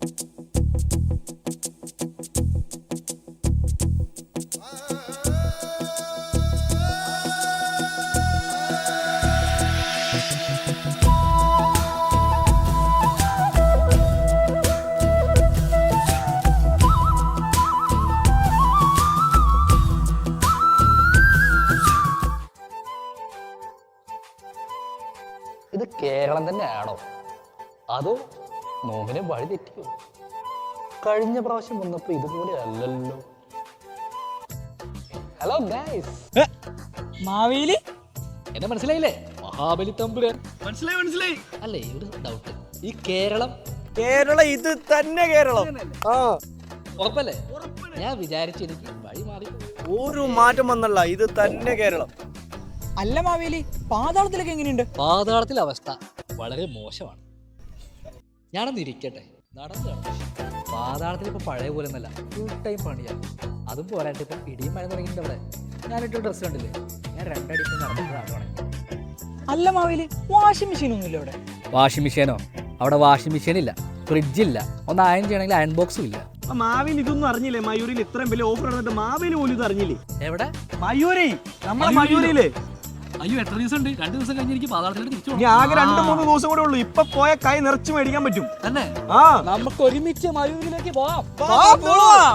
ഇത് കേരളം തന്നെയാണോ അതോ നോമിനെ വഴി തെറ്റിയോ? കഴിഞ്ഞ പ്രാവശ്യം വന്നപ്പോ ഇതുപോലെ അല്ലല്ലോ. ഹലോ ഗൈസ്, മാവേലി എന്നെ മനസ്സിലായില്ലേ? മഹാബലി തമ്പുരാൻ. മനസ്സിലായി. അല്ലേ, ഒരു ഡൗട്ട്, ഈ കേരളം ഇത് തന്നെ കേരളം. ഉറപ്പല്ലേ? ഞാൻ വിചാരിച്ചു എനിക്ക് വഴി മാറി. ഒരു മാറ്റം വന്നല്ല, ഇത് തന്നെ കേരളം. അല്ല മാവേലി, പാതാളത്തിലൊക്കെ എങ്ങനെയുണ്ട്? പാതാളത്തിലെ അവസ്ഥ വളരെ മോശമാണ്. ഞാനൊന്ന് ഇരിക്കട്ടെ. നടന്നു പാതാളത്തിൽ ഇപ്പൊ പഴയ പോലെ ഒന്നല്ല, ഫുൾ ടൈം പണിയാണ്. അതും പോരായിട്ട് ഇപ്പൊ ഇടിയും മഴ തുടങ്ങിയിട്ടുണ്ട്. അവിടെ ഞാനിട്ട് ഡ്രസ്സ് കണ്ടില്ലേ, ഞാൻ രണ്ടടി നടന്നിട്ടാണ്. അല്ല മാവേലി, വാഷിംഗ് മെഷീൻ ഒന്നുമില്ല അവിടെ? വാഷിംഗ് മെഷീനോ? അവിടെ വാഷിംഗ് മെഷീൻ ഇല്ല, ഫ്രിഡ്ജില്ല, ഒന്ന് അയൺ ചെയ്യണമെങ്കിൽ അയൺ ബോക്സും ഇല്ല. മാവേലി ഇതൊന്നും അറിഞ്ഞില്ലേ? മയൂരിൽ ഇത്രയും വലിയ ഓഫർ നടന്നിട്ട് മാവേലി പോലും ഇത് അറിഞ്ഞില്ലേ? എവിടെ? മയൂരി, നമ്മുടെ മയൂരിയില്ലേ? അയ്യോ, എത്ര ദിവസം ഉണ്ട്? 2 ദിവസം കഴിഞ്ഞ് എനിക്ക് പാതാളത്തിലേക്ക് തിരിച്ചു. ഇനി ആകെ 2-3 ദിവസം കൂടെ ഉള്ളൂ. ഇപ്പൊ പോയ കൈ നിറച്ച് മേടിക്കാൻ പറ്റും തന്നെ. ആ, നമുക്ക് ഒരുമിച്ച് മയൂരിലേക്ക് പോവാം. പോവാം.